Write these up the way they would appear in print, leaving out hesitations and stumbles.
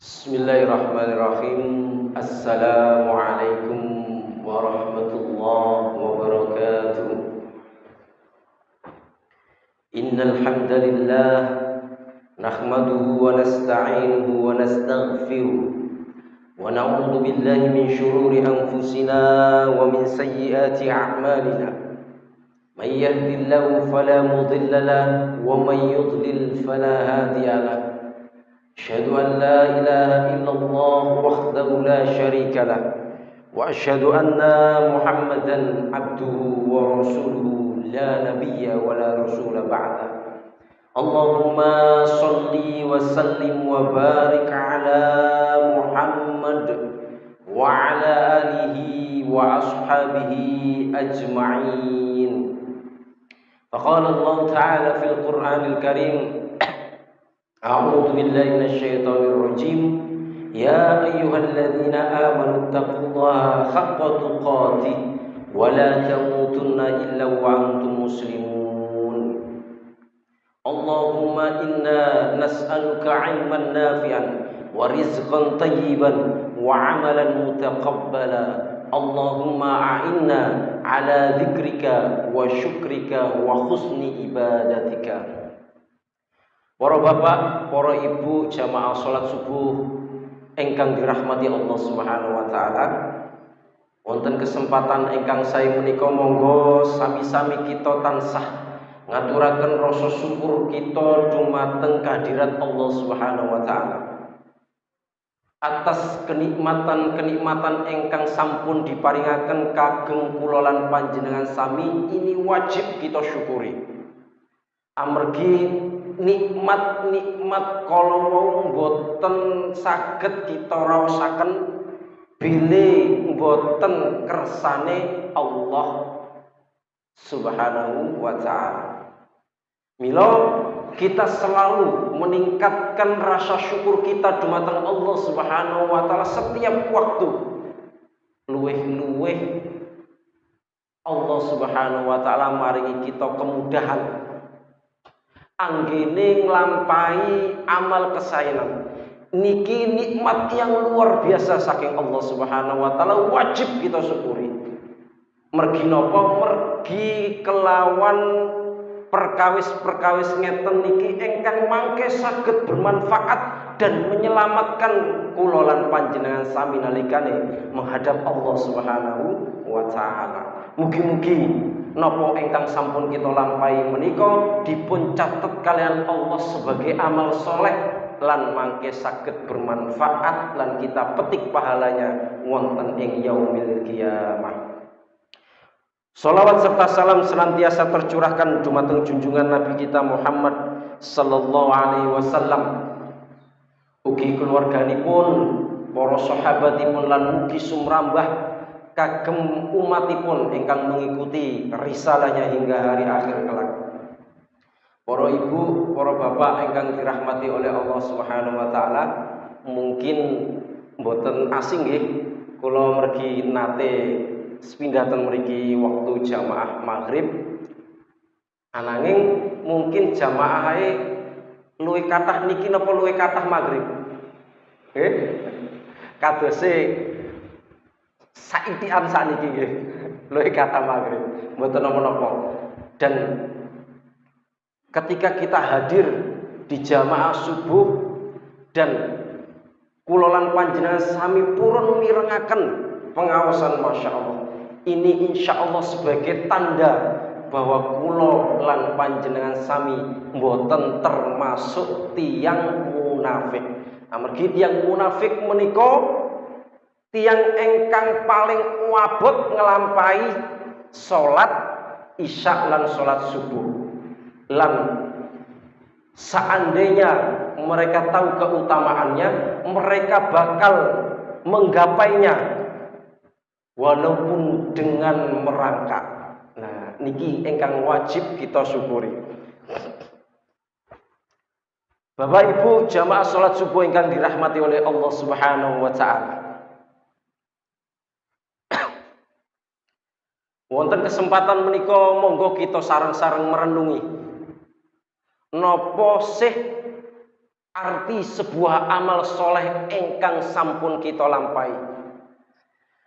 Bismillahirrahmanirrahim. Assalamualaikum warahmatullahi wabarakatuh. Innal hamdalillah nahmaduhu wa nasta'inuhu wa nastaghfiruh wa na'udzu billahi min shururi anfusina wa min sayyiati a'malina. May yahdihillahu fala mudilla lahu wa may yudlil fala hadiya lahu. أشهد أن لا إله إلا الله وحده لا شريك له وأشهد أن محمدا عبده ورسوله لا نبي ولا رسول بعده اللهم صل وسلم وبارك على محمد وعلى آله وأصحابه أجمعين. فقال الله تعالى في القرآن الكريم: أعوذ بالله من الشيطان الرجيم يا أيها الذين آمنوا اتقوا الله حق تقاته ولا تموتن إلا وأنتم مسلمون. اللهم إنا نسألك علما نافعا ورزقا طيبا وعملا متقبلا. اللهم أعنا على ذكرك وشكرك وحسن عبادتك. Para bapak, para ibu, jamaah salat subuh ingkang dirahmati Allah Subhanahu wa taala. Wonten kesempatan ingkang saya menika monggo sami-sami kita tansah ngaturaken rasa syukur kita dumateng kehadirat Allah Subhanahu wa taala. Atas kenikmatan-kenikmatan ingkang sampun diparingaken kagem kula lan panjenengan sami, ini wajib kita syukuri. Amargi nikmat-nikmat kalau mau mboten saged kita raosaken bilih mboten kersane Allah Subhanahu wa taala. Mila kita selalu meningkatkan rasa syukur kita dumateng Allah Subhanahu wa taala setiap waktu. Luweh-luweh Allah Subhanahu wa taala maringi kita kemudahan anggene nglampahi amal kesaenan. Niki nikmat yang luar biasa saking Allah Subhanahu wa taala, wajib kita syukuri. Mergi napa? Mergi kelawan perkawis-perkawis ngeten niki ingkang mangke saged bermanfaat dan menyelamatkan kula lan panjenengan sami nalikane menghadap Allah Subhanahu wa taala. Mugi-mugi napa ingkang sampun kita lampahi menika dipun catet kalian Allah sebagai amal soleh lan mangke saged bermanfaat lan kita petik pahalanya wonten ing yaumil qiyamah. Shalawat serta salam senantiasa tercurahkan dumateng junjungan Nabi kita Muhammad sallallahu alaihi wasallam, ugi keluarganipun, para sahabatipun lan mugi sumrambah kagem umatipun ingkang mengikuti risalahnya hingga hari akhir kelak. Para ibu, para bapak ingkang dirahmati oleh Allah Subhanahu wa taala, mungkin mboten asing nggih kula mergi nate sepindhaten mriki waktu jamaah maghrib. Ananging mungkin jamaahe luwih kathah niki napa luwih kathah maghrib? Nggih. Kadose saitian sakniki nggih. Luwih kathah maghrib, mboten napa-napa. Dan ketika kita hadir di jamaah subuh dan kula lan panjenengan sami purun mirengaken pengawasan, masya Allah, ini insya Allah sebagai tanda bahwa kula lan panjenengan sami mboten termasuk tiang munafik. Amargi tiang munafik menika tiang engkang paling wabot ngelampahi salat isya lan salat subuh. Lan seandainya mereka tahu keutamaannya, mereka bakal menggapainya walaupun dengan merangkak. Nah, niki engkang wajib kita syukuri. Bapak Ibu jamaah salat subuh ingkang dirahmati oleh Allah Subhanahu wa taala. Wonten kesempatan menika monggo kita sareng-sareng merenungi napa sih arti sebuah amal soleh ingkang sampun kita lampahi.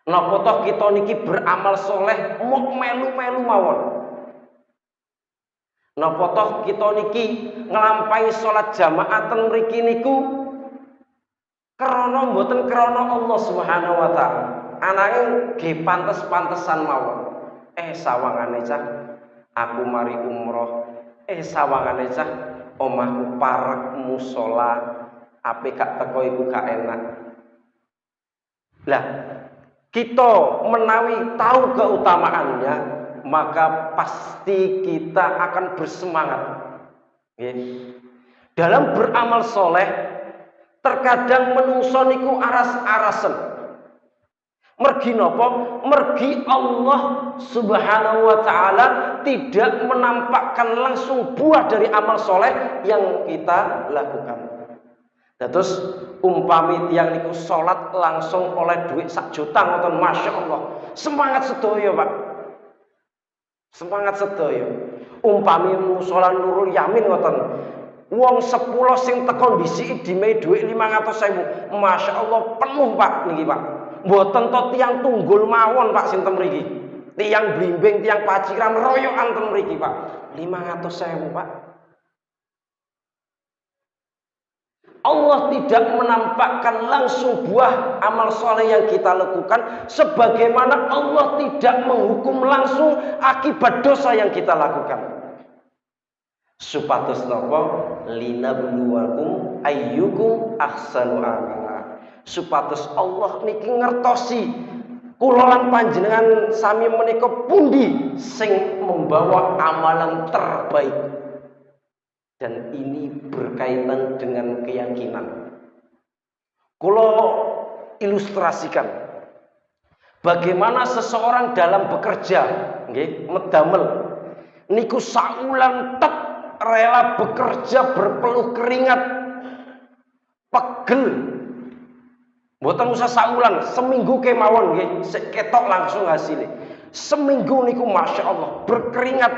Napa toh kita niki beramal soleh muk melu-melu mawon. Napa toh kita niki nglampahi salat jamaah ten mriki niku krana mboten krana Allah Subhanahu wa taala. Ananging nggih pantes-pantesan mawon. Sawangane cah aku mari umroh. Sawangane cah omahku parek musala, ape gak teko iku gak enak. Lah, kita menawi tahu keutamaannya, maka pasti kita akan bersemangat. Dalam beramal soleh, terkadang menungso niku aras-arasen. Mergi napa? Mergi Allah Subhanahu wa taala tidak menampakkan langsung buah dari amal soleh yang kita lakukan. Nah, terus umpami tiyang niku salat langsung oleh duit 1 juta ngoten, masya Allah. Semangat sedaya, Pak. Semangat sedaya. Umpami musala Nurul Yamin ngoten. Wong 10 sing teko disiki dimehi dhuwit 500.000. Masya Allah penuh, Pak, niki, Pak. Mboten to tiyang tunggul mawon, Pak, sinten mriki. Tiyang blimbing, tiyang paciran royokan ten mriki, Pak. 500.000, Pak. Allah tidak menampakkan langsung buah amal soleh yang kita lakukan, sebagaimana Allah tidak menghukum langsung akibat dosa yang kita lakukan. Supados napa? Linabluwakum ayyukum ahsanu amala. Supados Allah niki ngertosi kula lan panjenengan sami menika pundi sing membawa amalan terbaik. Dan ini berkaitan dengan keyakinan. Kula ilustrasikan bagaimana seseorang dalam bekerja, nggih, medamel niku saulan tek rela bekerja berpeluh keringat, pegel. Mboten usah saulan, seminggu kemawon nggih, sik ketok langsung hasilnya. Seminggu niku masya Allah berkeringat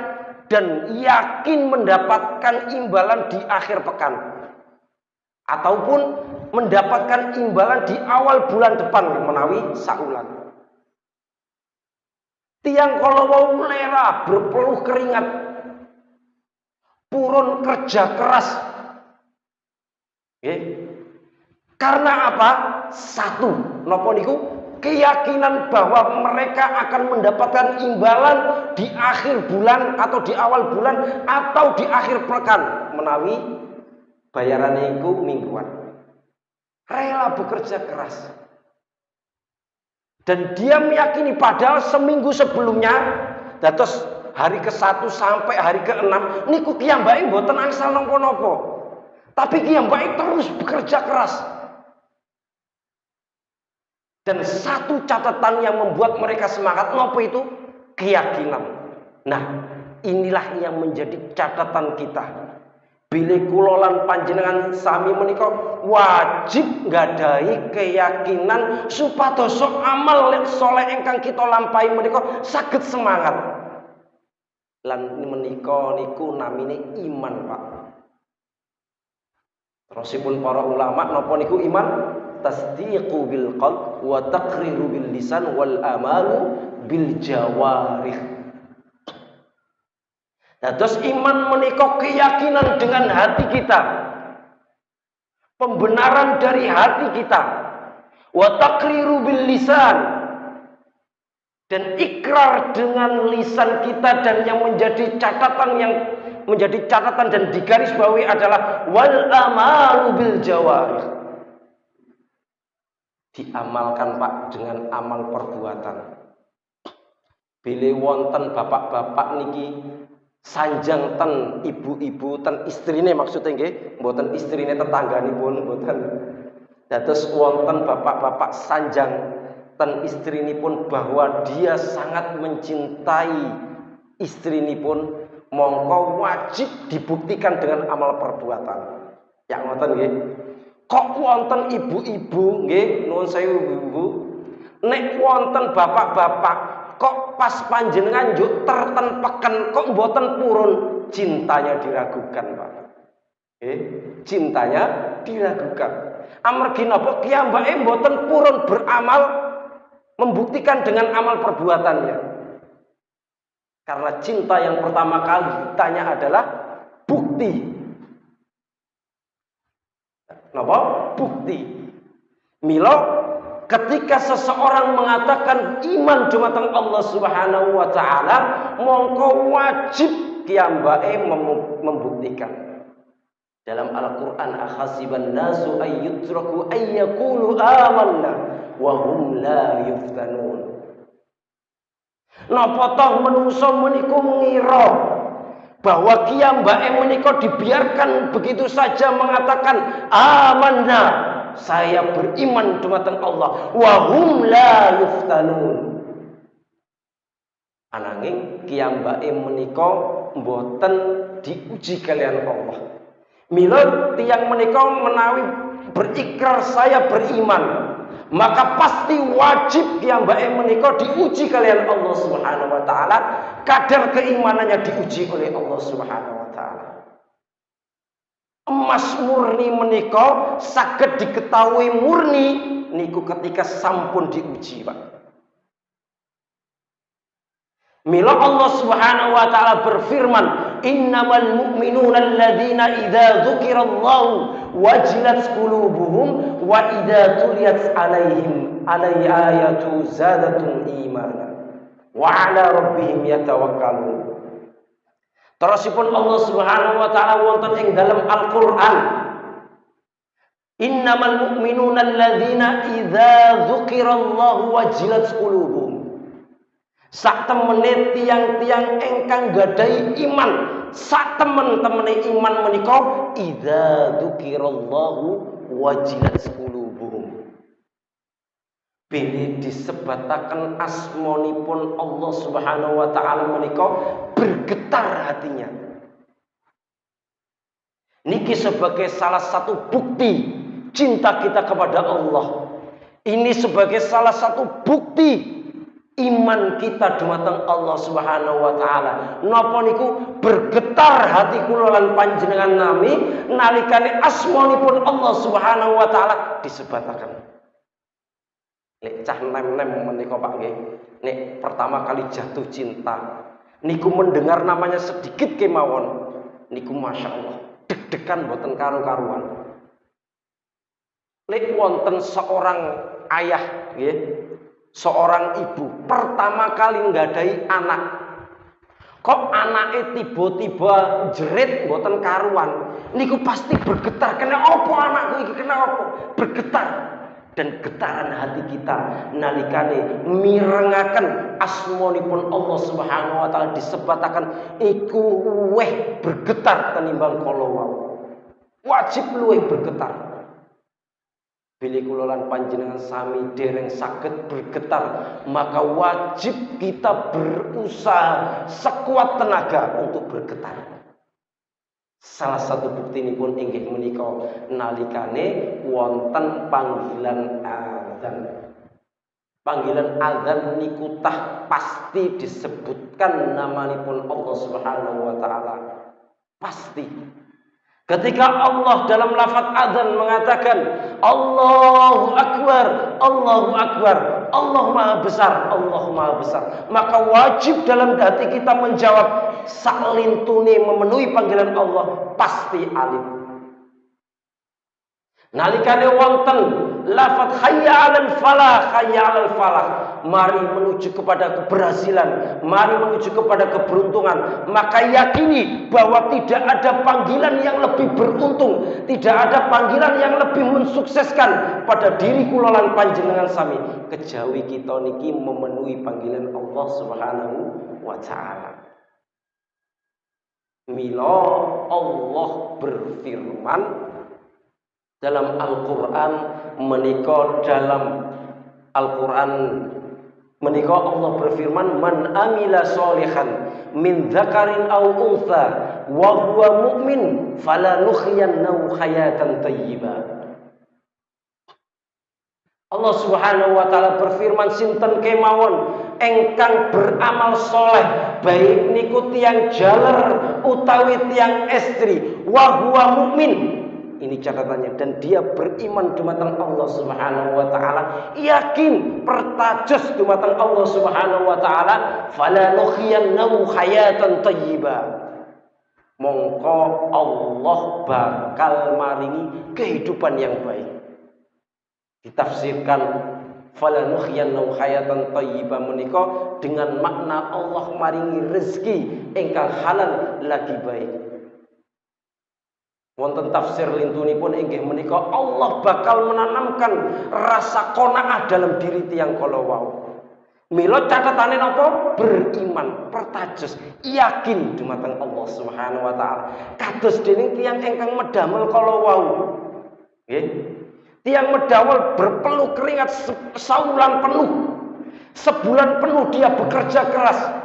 dan yakin mendapatkan imbalan di akhir pekan ataupun mendapatkan imbalan di awal bulan depan menawi saulan. Tiang kalau mau lera berpeluh keringat, purun kerja keras, karena apa? Satu, napa niku? Keyakinan bahwa mereka akan mendapatkan imbalan di akhir bulan atau di awal bulan atau di akhir pekan menawi bayarannya itu mingguan. Rela bekerja keras. Dan dia meyakini padahal seminggu sebelumnya, dados hari ke-1 sampai hari ke-6 niku kiyambake mboten angsal napa-napa. Tapi kiyambake terus bekerja keras. Dan satu catatan yang membuat mereka semangat, apa itu? Keyakinan. Nah, inilah yang menjadi catatan kita. Bilih kula lan panjenengan sami menika wajib nggadahi keyakinan supados amal soleh ingkang kita lampahi menika saged semangat. Lan menika niku namine iman, Pak. Terusipun para ulama napa niku iman? Tasdiqu bil qalb wa taqriru bil lisan wal amalu bil jawarih. Terus iman menika keyakinan dengan hati kita, pembenaran dari hati kita, wa taqriru bil lisan, dan ikrar dengan lisan kita, dan yang menjadi catatan dan digarisbawahi adalah wal amalu bil jawarih. Diamalkan, Pak, dengan amal perbuatan. Bilih wonten bapak-bapak niki sanjang ten ibu-ibu ten istrine maksudnya nggih, mboten istrine tetangganipun mboten. Dados wonten bapak-bapak sanjang ten istrinipun bahwa dia sangat mencintai istrinipun, mongko wajib dibuktikan dengan amal perbuatan. Yang ngoten nggih. Kok wonten ibu-ibu nggih, nuwun sewu ibu, nek wonten bapak-bapak kok pas panjenengan njuk terten peken kok mboten purun, cintanya diragukan, Pak. Cintanya diragukan. Amargi napa kiyambake mboten purun beramal membuktikan dengan amal perbuatannya. Karena cinta yang pertama kali ditanya adalah bukti. Napa? Bukti. Milo ketika seseorang mengatakan iman dumateng Allah Subhanahu wa taala, mongko wajib kiyambake membuktikan. Dalam Al-Qur'an akhasiban nasu ayyutraku ayyaqulu amanna wa hum la yuftanun. Napa toh menungso meniku ngira bahwa kiyambake menika dibiarkan begitu saja mengatakan amanna, saya beriman dumateng Allah, wa hum la yuftanun. Ananging kiyambake menika mboten diuji kalian Allah. Mila tiyang menika menawi berikrar saya beriman, maka pasti wajib kiyambake menika diuji kalian Allah Subhanahu wa taala. Kadar keimanannya diuji oleh Allah Subhanahu wa taala. Emas murni menika saged diketahui murni niku ketika sampun diuji, Pak. Mila Allah Subhanahu wa taala berfirman, "Innamal mu'minuna alladzina idza dzukirallahu wajilat qulubuhum wa idza tuliyat 'alaihim ayatu zadatum imana wa 'ala rabbihim yatawakkalun." Terusipun Allah Subhanahu wa taala wonten ing dalam Al-Qur'an, "Innamal mu'minuna alladzina idza dzukirallahu wajilat qulubuhum." Sak temene tiang-tiang engkang gadai iman, sak temen-temene iman menika idza dzukirallahu wajilat qulubuhum. Bila disebataken asmanipun Allah Subhanahu wa taala menika bergetar hatinya. Niki sebagai salah satu bukti cinta kita kepada Allah. Ini sebagai salah satu bukti iman kita dumateng Allah Subhanahu wa taala. Napa niku bergetar hati kula lan panjenengan nami nalikane asmanipun Allah Subhanahu wa taala disebataken. Nek cah nem-nem menika Pak nggih, nek pertama kali jatuh cinta, niku mendengar namanya sedikit kemawon, niku Masya Allah deg-degan boten karu-karuan. Nek wonten seorang ayah nggih, seorang ibu pertama kali nggadahi anak, kok anake tiba-tiba jerit mboten karuan, niku pasti bergetar. Kena apa anakku iki, kena apa? Bergetar. Dan getaran hati kita nalikane mirengaken asmanipun Allah Subhanahu wa taala disebataken iku luweh bergetar tenimbang kala wau. Wajib luweh bergetar. Bila kula lan panjenengan sami dereng saged bergetar, maka wajib kita berusaha sekuat tenaga untuk bergetar. Salah satu bukti ini pun inggih menika nalikane wonten panggilan azan. Panggilan azan niku tah pasti disebutkan namanipun Allah Subhanahu wa taala. Pasti. Ketika Allah dalam lafaz azan mengatakan Allahu Akbar, Allahu Akbar, Allah Maha Besar, Allah Maha Besar, maka wajib dalam hati kita menjawab salintune memenuhi panggilan Allah pasti alim. Nalikane wonten lafaz hayya 'alal falah, hayya 'alal falah, mari menuju kepada keberhasilan, mari menuju kepada keberuntungan, maka yakini bahwa tidak ada panggilan yang lebih beruntung, tidak ada panggilan yang lebih mensukseskan pada diri kula lan panjenengan sami kejawi kita niki memenuhi panggilan Allah Subhanahu wa taala. Mila Allah berfirman dalam Al-Quran menika, dalam Al-Quran menika Allah berfirman, man amila sholihan min dzakarin aw untha wa huwa mu'min falanuhyiyannahu hayatan thayyibah. Allah Subhanahu wa taala berfirman sinten kemawon engkang beramal soleh baik niku tiyang jaler utawi tiyang estri wa huwa mukmin. Ini catatannya, dan dia beriman dumateng Allah Subhanahu wa taala, yakin pertajus dumateng Allah Subhanahu wa taala, fala nuhyiyannahu hayatan thayyibah. Mongko Allah bakal maringi kehidupan yang baik. Ditafsirkan falanuhyiyannahu hayatan thayyibah menika dengan makna Allah maringi rezeki ingkang halal lagi baik. Wonten tafsir lintunipun inggih menika Allah bakal menanamkan rasa qanaah dalam diri tiyang kala wau. Mila catatane napa? Beriman, pertajus, yakin dumateng Allah Subhanahu wa taala. Kados dening tiyang ingkang medamel kala wau. Nggih. Tiang medawal berpeluh keringat saulan penuh. Sebulan penuh dia bekerja keras.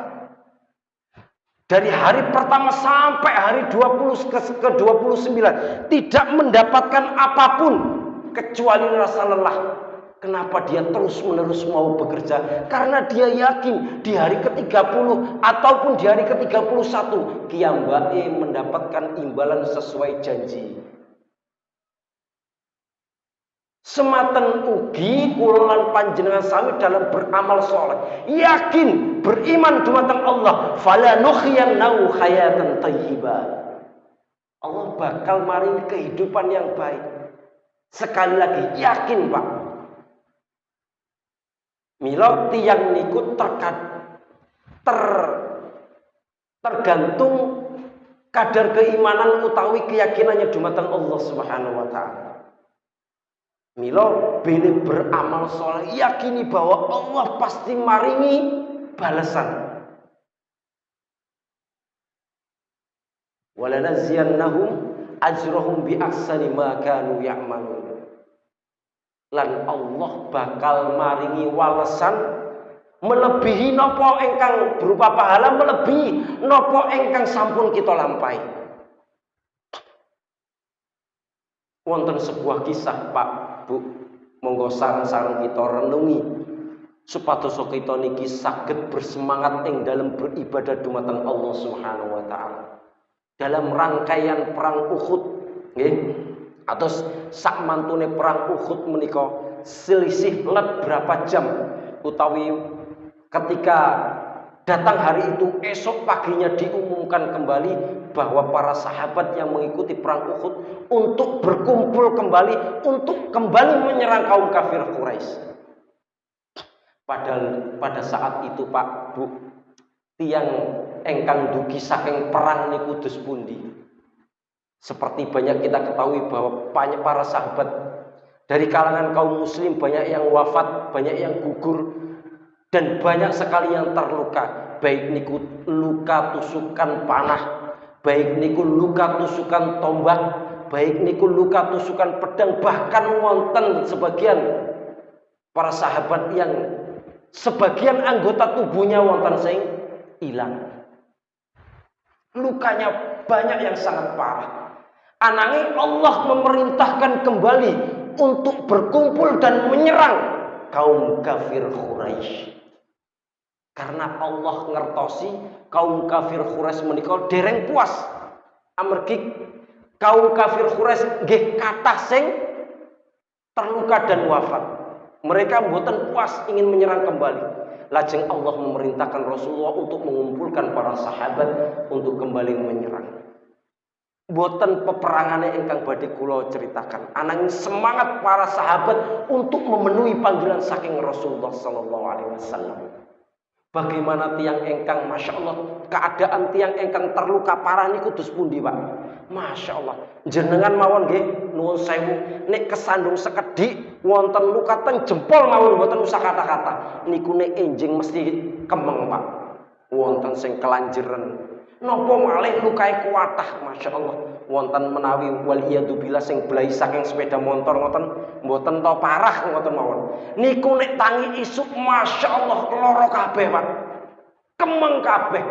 Dari hari pertama sampai hari 20 ke 29 tidak mendapatkan apapun kecuali rasa lelah. Kenapa dia terus-menerus mau bekerja? Karena dia yakin di hari ke-30 ataupun di hari ke-31 kiyambake mendapatkan imbalan sesuai janji. Sematen ugi kula lan panjenengan sami dalam beramal soleh, yakin beriman dumateng Allah, fala nuhyiyannahu hayatan thayyibah. Allah bakal maringi kehidupan yang baik. Sekali lagi yakin, Pak. Mila tiyang niku tergantung kadar keimanan utawi keyakinannya dumateng Allah Subhanahu wa taala. Milo beli beramal soleh, yakini bahwa Allah pasti maringi balasan. Walanaziyannahum ajrahum bi ahsani ma kanu ya'malun. Lan Allah bakal maringi walesan melebihi nopo engkang berupa pahala, melebihi nopo engkang sampun kita lampahi. Wonten sebuah kisah, Pak, Bu, monggo sareng-sareng kita renungi supados kita niki saged bersemangat ing dalam beribadah dumateng Allah Subhanahu wa taala. Dalam rangkaian perang Uhud, nggih, atau sak mantune perang Uhud menika selisih let berapa jam utawi ketika datang hari itu, esok paginya diumumkan kembali bahwa para sahabat yang mengikuti perang Uhud untuk berkumpul kembali, untuk kembali menyerang kaum kafir Quraisy. Padahal pada saat itu, Pak, Bu, tiang engkang dugi saking perang niku dus pundi. Seperti banyak kita ketahui bahwa banyak para sahabat dari kalangan kaum muslim banyak yang wafat, banyak yang gugur, dan banyak sekali yang terluka. Baik niku luka tusukan panah, baik niku luka tusukan tombak, baik niku luka tusukan pedang, bahkan wonten sebagian para sahabat yang sebagian anggota tubuhnya wonten sing hilang. Lukanya banyak yang sangat parah. Ananging Allah memerintahkan kembali untuk berkumpul dan menyerang kaum kafir Quraisy. Karena Allah ngertosi kaum kafir Quraisy menika dereng puas amargi kaum kafir Quraisy nggih kathah sing terluka dan wafat. Mereka mboten puas ingin menyerang kembali. Lajeng Allah memerintahkan Rasulullah untuk mengumpulkan para sahabat untuk kembali menyerang. Mboten peperangane ingkang badhe kula ceritakan. Ananging semangat para sahabat untuk memenuhi panggilan saking Rasulullah sallallahu alaihi wasallam. Bagaimana tiang engkang, masya Allah, keadaan tiang engkang terluka parah niku dus pundi, Pak? Masya Allah, jenengan mawon nggih nuwun sewu, nek kesandung sekedhik wonten luka teng jempol mawon mboten usah kata-kata. Niku nek enjing mesti kemeng, Pak. Wonten sing kelanjeren. Napa malih lukae kuatah, masya Allah. Wonten menawi waliyadzubillah sing blai saking sepeda motor ngoten mboten to parah ngoten mawon. Niku nek tangi isuk masya Allah lara kabeh, Pak. Kemeng kabeh.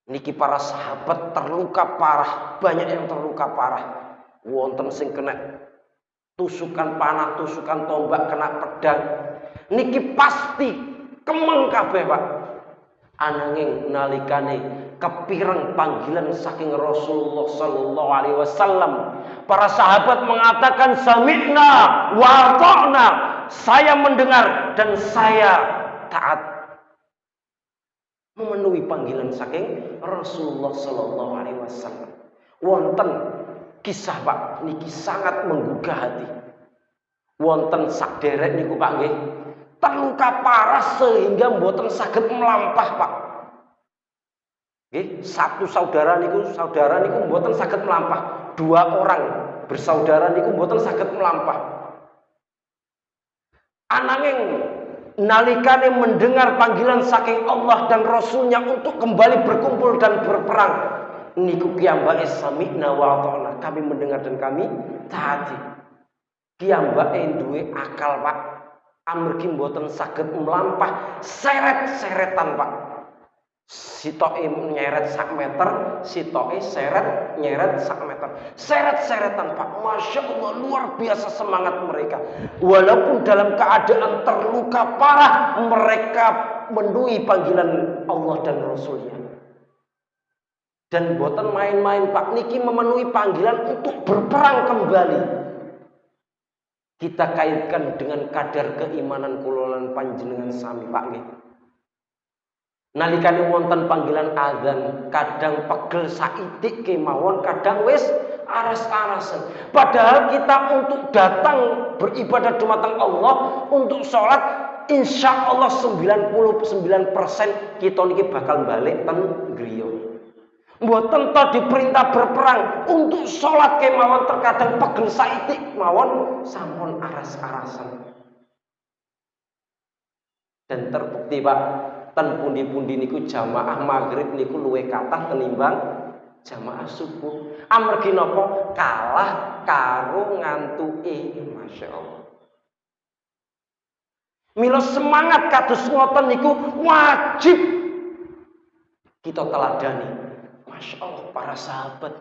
Niki para sahabat terluka parah, banyak yang terluka parah. Wonten sing kena tusukan panah, tusukan tombak, kena pedang, niki pasti kemeng kabeh, Pak. Ananging nalikane kepireng panggilan saking Rasulullah sallallahu alaihi wasallam, para sahabat mengatakan sami'na wa ata'na, saya mendengar dan saya taat. Memenuhi panggilan saking Rasulullah sallallahu alaihi wasallam. Wonten kisah, Pak, niki sangat menggugah hati. Wonten sakderek niku, Pak, nggih, terluka parah sehingga mboten saged melampah, Pak. Nggih, satu saudara niku mboten saged melampah. Dua orang bersaudara niku mboten saged melampah. Ananging nalikane mendengar panggilan saking Allah dan Rasulnya untuk kembali berkumpul dan berperang, niku piyambake sami'na wa ata'na, kami mendengar dan kami taati. Piyambake duwe akal, Pak. Amargi mboten saged melampah seret-seretan, Pak. Sitoke nyeret sak meter, sitoke nyeret sak meter. Seret-seretan, Pak. Masya Allah, luar biasa semangat mereka. Walaupun dalam keadaan terluka parah, mereka memenuhi panggilan Allah dan Rasulnya. Dan boten main-main, Pak. Niki memenuhi panggilan untuk berperang kembali. Kita kaitkan dengan kadar keimanan kulolan panjenengan sami, Pak, nggih. Nalikane wonten panggilan azan, kadang pegel saitik kemawon, kadang wis aras-arasen. Padahal kita untuk datang beribadah dumateng Allah, untuk sholat, insya Allah 99% kita niki bakal balik ten griya. Mboten to diperintah berperang, untuk sholat kemawon terkadang pegel saitik mawon sampun aras-arasen. Dan terbukti, Pak, ten pundi-pundi niku jamaah maghrib niku luwih kathah tenimbang jamaah subuh. Amargi napa? Kalah karo ngantuke. Masya Allah. Mila semangat kados ngoten niku wajib kita teladani. Masya Allah, para sahabat.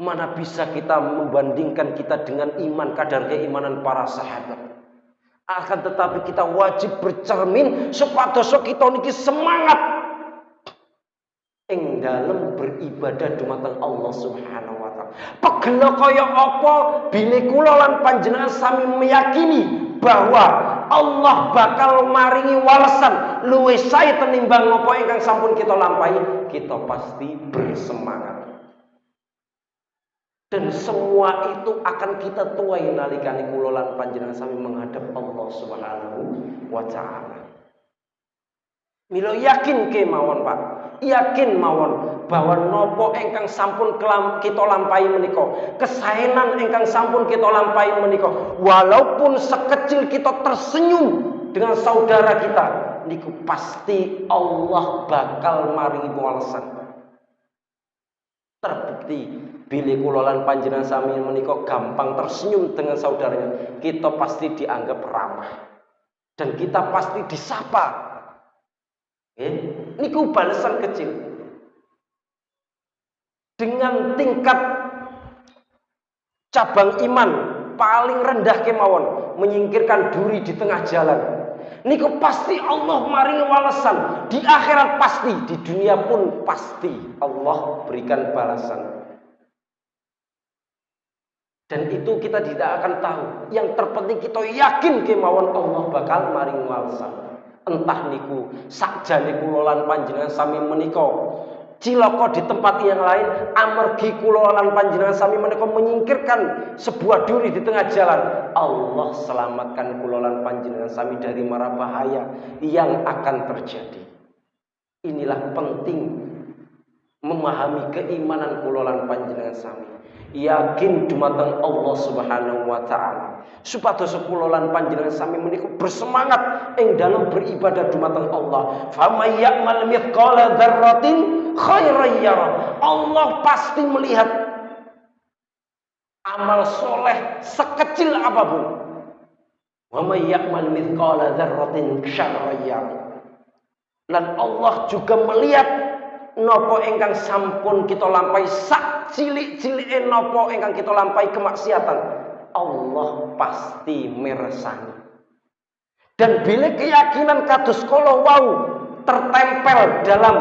Mana bisa kita membandingkan kita dengan iman, kadar keimanan para sahabat. Akan tetapi kita wajib bercermin supados kita niki semangat ing dalem beribadah dumateng Allah Subhanahu wa taala. Pegel kaya apa bile kula lan panjenengan sami meyakini bahwa Allah bakal maringi walesan luwih sae tenimbang napa ingkang sampun kita lampahi, kita pasti bersemangat. Dan semua itu akan kita tuai nalikane kula lan panjenengan sami menghadap Allah Subhanahu wa taala. Mila yakin kemawon, Pak. Yakin mawon bahwa nopo ingkang sampun kita lampahi menika, kesaenan ingkang sampun kita lampahi menika, walaupun sekecil kita tersenyum dengan saudara kita, niku pasti Allah bakal maringi balasan. Terbukti bila kula lan panjenengan sami menika gampang tersenyum dengan saudaranya, kita pasti dianggap ramah dan kita pasti disapa. Niku balasan kecil. Dengan tingkat cabang iman paling rendah kemawon, menyingkirkan duri di tengah jalan, niku pasti Allah maringi walesan. Di akhirat pasti, di dunia pun pasti Allah berikan balasan. Dan itu kita tidak akan tahu. Yang terpenting kita yakin kemawon Allah bakal maringi walesan. Entah niku sakjane kula lan panjenengan sami menika cilaka di tempat yang lain, amargi kula lan panjenengan sami menika menyingkirkan sebuah duri di tengah jalan, Allah selamatkan kula lan panjenengan sami dari mara bahaya yang akan terjadi. Inilah penting memahami keimanan kula lan panjenengan sami. Yakin dumateng Allah Subhanahu wa taala. Supados kula lan panjenengan sami menika bersemangat ing dalam beribadah dumateng Allah. Famay ya'mal mithqala dzarratin khairan yara. Allah pasti melihat amal soleh sekecil apapun. Wa may ya'mal mithqala dzarratin syarran yara. Dan Allah juga melihat napa ingkang sampun kita lampahi sak cilik-cilike napa ingkang kita lampahi kemaksiatan, Allah pasti mirsani. Dan bila keyakinan kados kala wau tertempel dalam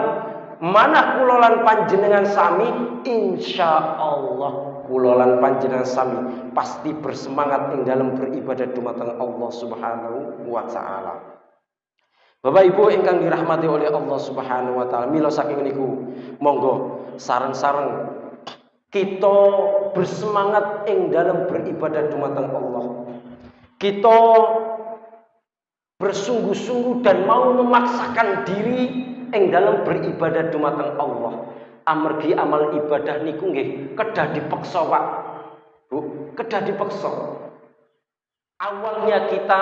manah kulolan panjenengan sami, insya Allah kulolan panjenengan sami pasti bersemangat ing dalam beribadah dumateng Allah Subhanahu wa taala. Bapak Ibu ingkang dirahmati oleh Allah Subhanahu wa taala, mila saking niku monggo sareng-sareng kita bersemangat ing dalam beribadah dumateng Allah. Kita bersungguh-sungguh dan mau memaksakan diri ing dalam beribadah dumateng Allah. Amargi amal ibadah niku nggih kedah dipeksa, Pak. Bu, kedah dipeksa. Awalnya kita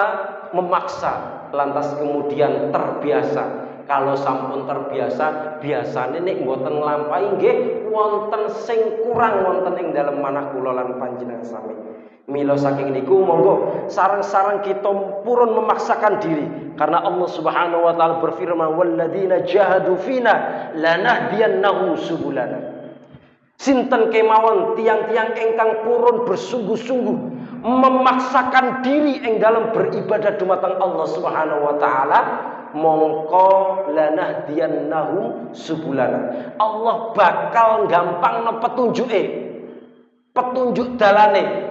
memaksa, lantas kemudian terbiasa. Kalau sampun terbiasa, biasane nek mboten nglampahi nggih wonten sing kurang wonten ing dalem manah kula lan panjenengan sami. Mila saking niku monggo sareng-sareng kita purun memaksakan diri karena Allah Subhanahu wa taala berfirman walladzina jahadu fina lanahdiyannahum subulana. Sinten kemawon tiang-tiang ingkang purun bersungguh-sungguh memaksakan diri ing dalam beribadah dumateng Allah Subhanahu wa taala, mongko lanahdiyannahum subulana. Allah bakal gampang petunjuk dalane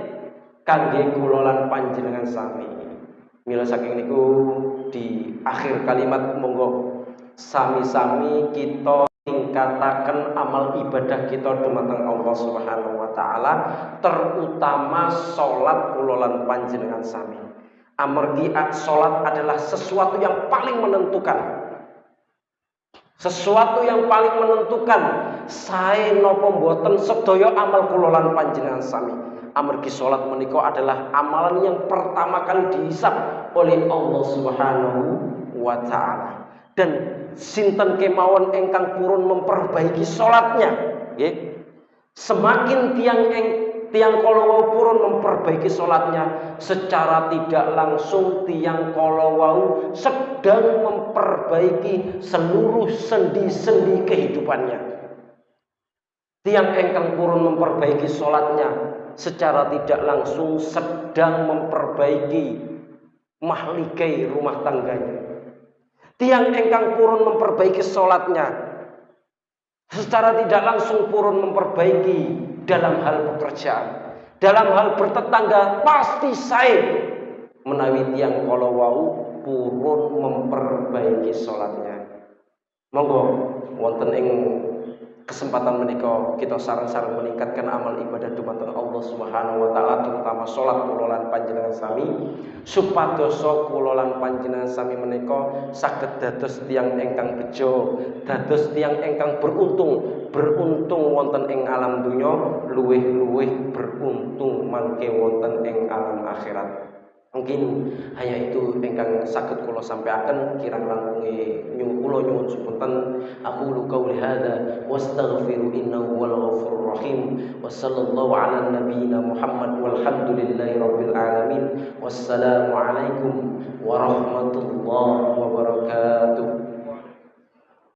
kangge kula lan panjenengan sami. Mila saking niku di akhir kalimat monggo sami-sami kita tingkataken amal ibadah kita dumateng Allah Subhanahu wa taala, terutama salat kula lan panjenengan sami. Amargi salat adalah sesuatu yang paling menentukan. Sesuatu yang paling menentukan sae napa mboten sedaya amal kula lan panjenengan sami. Amargi salat menika adalah amalan yang pertama kali dihisab oleh Allah Subhanahu wa taala. Dan sinten kemawon ingkang purun memperbaiki salatnya, nggih. Semakin tiang kala purun memperbaiki salatnya, secara tidak langsung tiang kala sedang memperbaiki seluruh sendi-sendi kehidupannya. Tiang ingkang purun memperbaiki salatnya secara tidak langsung sedang memperbaiki mahligai rumah tangganya. Tiang ingkang purun memperbaiki salatnya secara tidak langsung purun memperbaiki dalam hal pekerjaan, dalam hal bertetangga, pasti sae menawi tiang kala wau purun memperbaiki salatnya. Monggo wonten ing kesempatan menika kita sareng-sareng meningkatkan amal ibadah dumateng Allah Subhanahu wa taala, terutama salat kula lan panjenengan sami, supados kula lan panjenengan sami menika saged dados tiyang ingkang bejo, dados tiyang ingkang beruntung wonten ing alam donya, luwih-luwih beruntung mangke wonten ing alam akhirat. Mungkin hanya itu ingkang saged kula sampaikan, kirang langkunge kula nyuwun sepunten. Aku qauli hadza wastaghfiru innahu wal ghafurur rahim. Wassallallahu ala nabiyyina Muhammad walhamdulillahi rabbil alamin. Wassalamu alaikum warahmatullahi wabarakatuh.